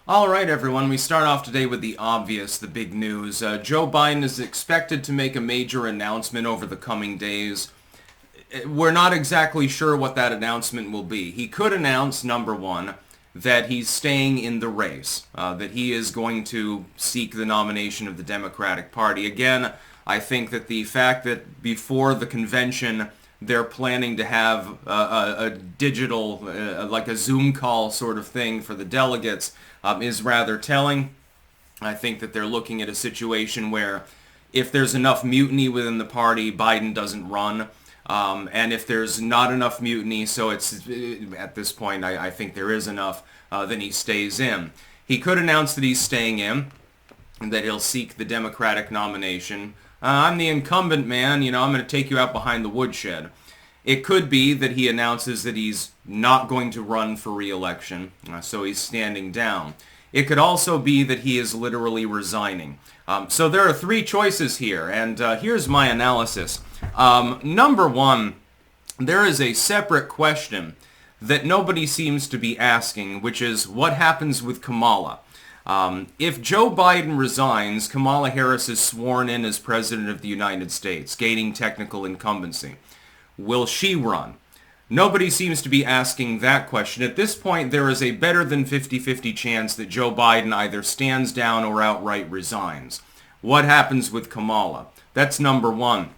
All right, everyone, we start off today with the obvious, the big news. Joe Biden is expected to make a major announcement over the coming days. We're not exactly sure what that announcement will be. He could announce, number one, that he's staying in the race, that he is going to seek the nomination of the Democratic Party. Again, I think that the fact that before the convention they're planning to have a digital, like a Zoom call sort of thing for the delegates is rather telling. I think that they're looking at a situation where if there's enough mutiny within the party, Biden doesn't run. And if there's not enough mutiny, so it's at this point, I think there is enough, then he stays in. He could announce that he's staying in and that he'll seek the Democratic nomination. I'm the incumbent, man. I'm going to take you out behind the woodshed. It could be that he announces that he's not going to run for re-election, so he's standing down. It could also be that he is literally resigning. So there are three choices here, and here's my analysis. Number one, there is a separate question that nobody seems to be asking, which is what happens with Kamala? If Joe Biden resigns, Kamala Harris is sworn in as President of the United States, gaining technical incumbency. Will she run? Nobody seems to be asking that question. At this point, there is a better than 50-50 chance that Joe Biden either stands down or outright resigns. What happens with Kamala? That's number one.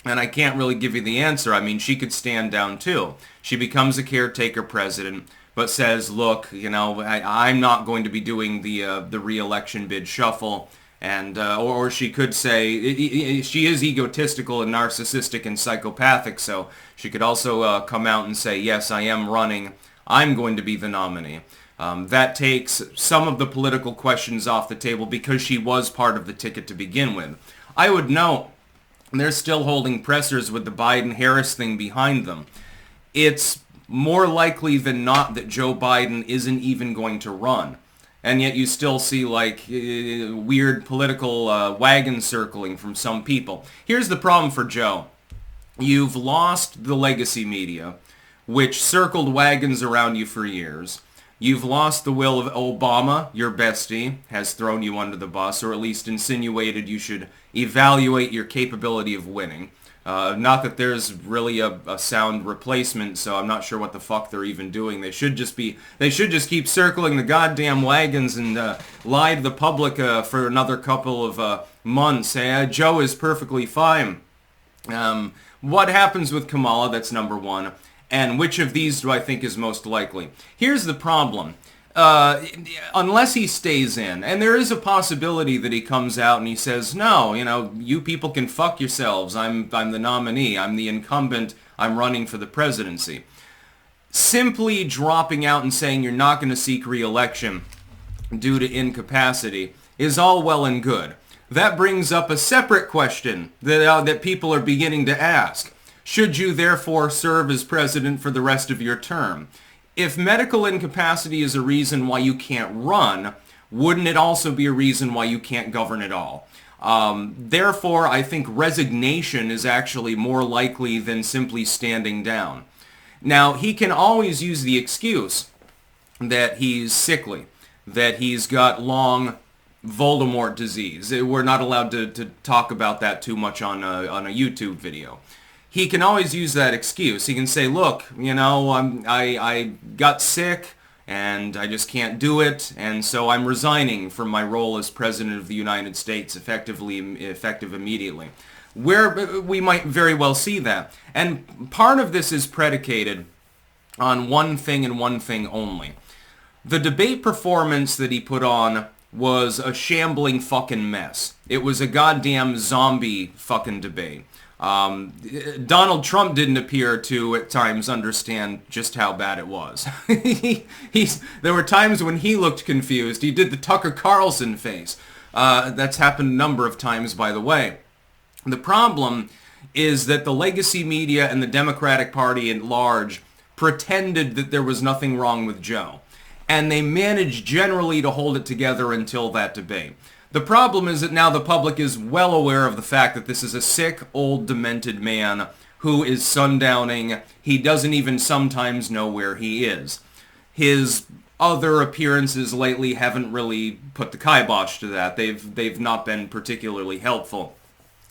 And I can't really give you the answer. I mean, she could stand down too. She becomes a caretaker president, but says, look, I'm not going to be doing the re-election bid shuffle. And or she could say she is egotistical and narcissistic and psychopathic, so she could also come out and say, yes, I am running. I'm going to be the nominee. That takes some of the political questions off the table because she was part of the ticket to begin with. I would note they're still holding pressers with the Biden-Harris thing behind them. It's more likely than not that Joe Biden isn't even going to run. And yet you still see weird political wagon circling from some people. Here's the problem for Joe. You've lost the legacy media, which circled wagons around you for years. You've lost the will of Obama, your bestie, has thrown you under the bus, or at least insinuated you should evaluate your capability of winning. Not that there's really a sound replacement, so I'm not sure what the fuck they're even doing. They should just keep circling the goddamn wagons and lie to the public for another couple of months. Joe is perfectly fine. What happens with Kamala? That's number one. And which of these do I think is most likely? Here's the problem. Unless he stays in, and there is a possibility that he comes out and he says, no, you people can fuck yourselves. I'm the nominee. I'm the incumbent. I'm running for the presidency. Simply dropping out and saying you're not going to seek re-election due to incapacity is all well and good. That brings up a separate question that people are beginning to ask. Should you therefore serve as president for the rest of your term? If medical incapacity is a reason why you can't run, wouldn't it also be a reason why you can't govern at all? Therefore, I think resignation is actually more likely than simply standing down. Now, he can always use the excuse that he's sickly, that he's got long Voldemort disease. We're not allowed to talk about that too much on a YouTube video. He can always use that excuse. He can say, look, I got sick and I just can't do it, and so I'm resigning from my role as President of the United States, effective immediately. We might very well see that. And part of this is predicated on one thing and one thing only. The debate performance that he put on was a shambling fucking mess. It was a goddamn zombie fucking debate. Donald Trump didn't appear to, at times, understand just how bad it was. There were times when he looked confused. He did the Tucker Carlson face. That's happened a number of times, by the way. The problem is that the legacy media and the Democratic Party at large pretended that there was nothing wrong with Joe. And they managed generally to hold it together until that debate. The problem is that now the public is well aware of the fact that this is a sick, old, demented man who is sundowning. He doesn't even sometimes know where he is. His other appearances lately haven't really put the kibosh to that. They've not been particularly helpful.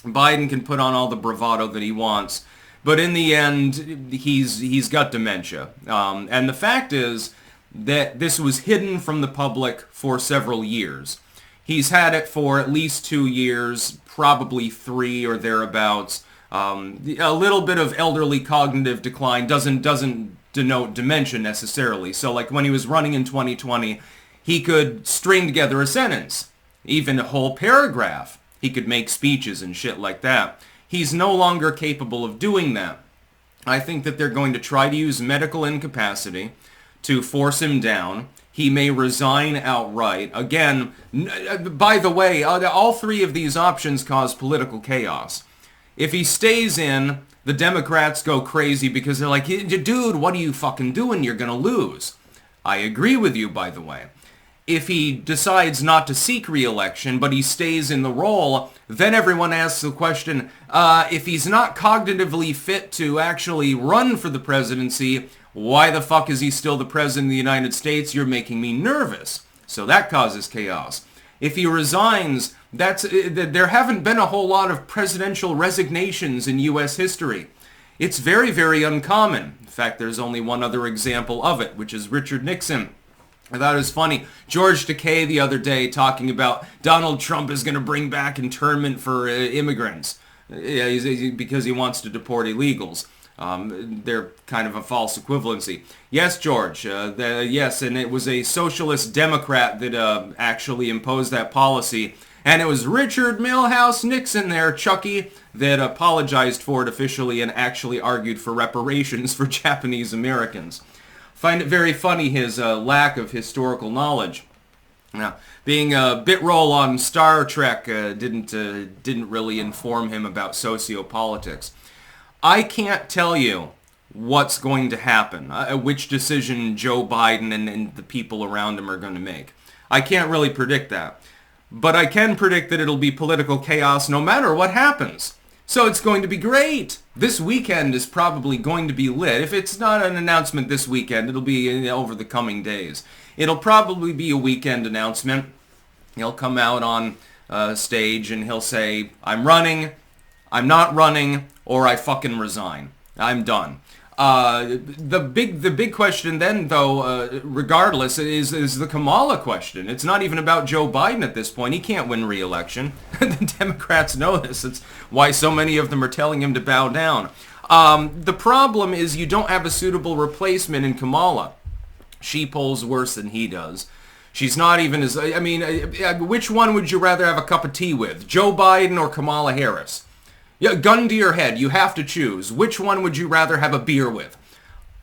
Biden can put on all the bravado that he wants, but in the end, he's got dementia. And the fact is that this was hidden from the public for several years. He's had it for at least 2 years, probably 3 or thereabouts. A little bit of elderly cognitive decline doesn't denote dementia necessarily. So like when he was running in 2020, he could string together a sentence, even a whole paragraph. He could make speeches and shit like that. He's no longer capable of doing that. I think that they're going to try to use medical incapacity to force him down. He may resign outright. Again, by the way, all 3 of these options cause political chaos. If he stays in, the Democrats go crazy because they're like, dude, what are you fucking doing? You're going to lose. I agree with you, by the way. If he decides not to seek re-election, but he stays in the role, then everyone asks the question, if he's not cognitively fit to actually run for the presidency, why the fuck is he still the president of the United States? You're making me nervous. So that causes chaos. If he resigns, there haven't been a whole lot of presidential resignations in U.S. history. It's very, very uncommon. In fact, there's only one other example of it, which is Richard Nixon. I thought it was funny. George Takei the other day talking about Donald Trump is going to bring back internment for immigrants because he wants to deport illegals. They're kind of a false equivalency. Yes, George. Yes, and it was a socialist Democrat that actually imposed that policy. And it was Richard Milhouse Nixon there, Chucky, that apologized for it officially and actually argued for reparations for Japanese Americans. Find it very funny, his lack of historical knowledge. Now, being a bit role on Star Trek didn't really inform him about sociopolitics. I can't tell you what's going to happen, which decision Joe Biden and the people around him are going to make. I can't really predict that. But I can predict that it'll be political chaos no matter what happens. So it's going to be great. This weekend is probably going to be lit. If it's not an announcement this weekend, it'll be over the coming days. It'll probably be a weekend announcement. He'll come out on stage and he'll say, I'm running, I'm not running, or I fucking resign. I'm done. The big question then, though, regardless, is the Kamala question. It's not even about Joe Biden at this point. He can't win re-election. The Democrats know this. It's why so many of them are telling him to bow down. The problem is you don't have a suitable replacement in Kamala. She polls worse than he does. She's not even as... I mean, which one would you rather have a cup of tea with? Joe Biden or Kamala Harris? Yeah, gun to your head, you have to choose. Which one would you rather have a beer with?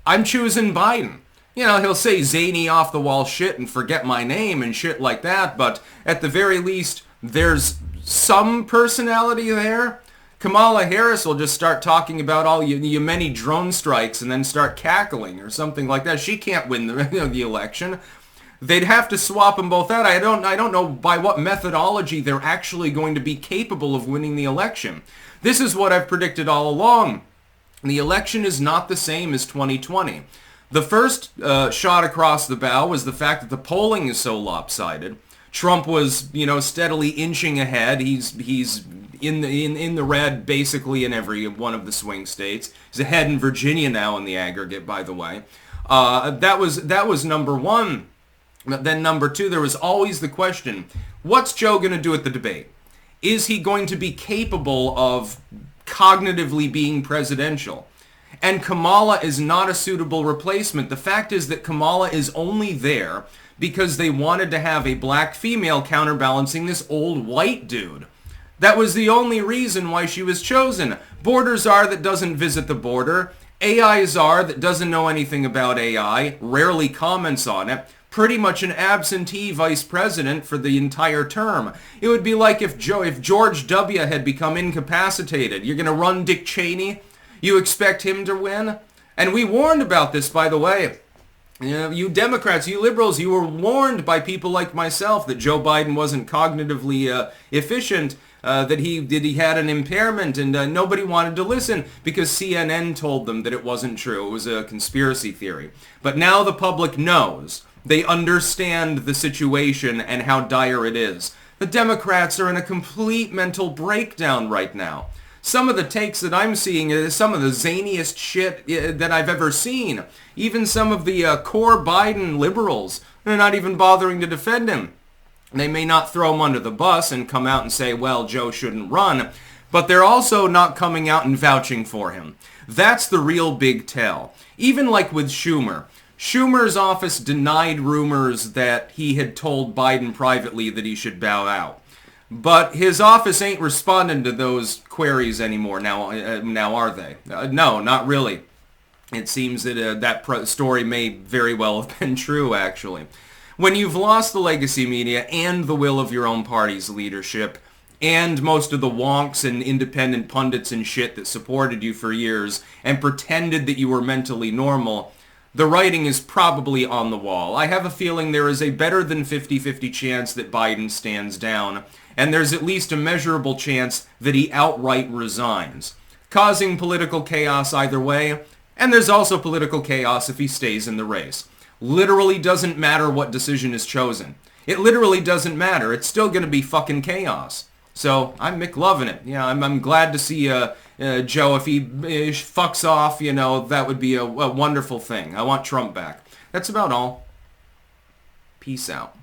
I'm choosing Biden. You know, he'll say zany off-the-wall shit and forget my name and shit like that, but at the very least, there's some personality there. Kamala Harris will just start talking about all your many drone strikes and then start cackling or something like that. She can't win the election. They'd have to swap them both out. I don't know by what methodology they're actually going to be capable of winning the election. This is what I've predicted all along. The election is not the same as 2020. The first shot across the bow was the fact that the polling is so lopsided. Trump was, steadily inching ahead. He's in the red basically in every one of the swing states. He's ahead in Virginia now in the aggregate, by the way. That was number one. Then number two, there was always the question, what's Joe going to do at the debate? Is he going to be capable of cognitively being presidential? And Kamala is not a suitable replacement. The fact is that Kamala is only there because they wanted to have a black female counterbalancing this old white dude. That was the only reason why she was chosen. Border czar that doesn't visit the border. AI czar that doesn't know anything about AI, rarely comments on it. Pretty much an absentee vice president for the entire term. It would be like if George W. had become incapacitated. You're going to run Dick Cheney? You expect him to win? And we warned about this, by the way. You Democrats, you liberals, you were warned by people like myself that Joe Biden wasn't cognitively efficient, that he had an impairment, and nobody wanted to listen because CNN told them that it wasn't true. It was a conspiracy theory. But now the public knows. They understand the situation and how dire it is. The Democrats are in a complete mental breakdown right now. Some of the takes that I'm seeing is some of the zaniest shit that I've ever seen. Even some of the core Biden liberals, they're not even bothering to defend him. They may not throw him under the bus and come out and say, well, Joe shouldn't run, but they're also not coming out and vouching for him. That's the real big tell. Even like with Schumer. Schumer's office denied rumors that he had told Biden privately that he should bow out. But his office ain't responding to those queries anymore now, are they? No, not really. It seems that that story may very well have been true, actually. When you've lost the legacy media and the will of your own party's leadership, and most of the wonks and independent pundits and shit that supported you for years and pretended that you were mentally normal, the writing is probably on the wall. I have a feeling there is a better than 50-50 chance that Biden stands down, and there's at least a measurable chance that he outright resigns, causing political chaos either way, and there's also political chaos if he stays in the race. Literally doesn't matter what decision is chosen. It literally doesn't matter. It's still going to be fucking chaos. So I'm McLovin' it. Yeah, I'm glad to see Joe. If he fucks off, that would be a wonderful thing. I want Trump back. That's about all. Peace out.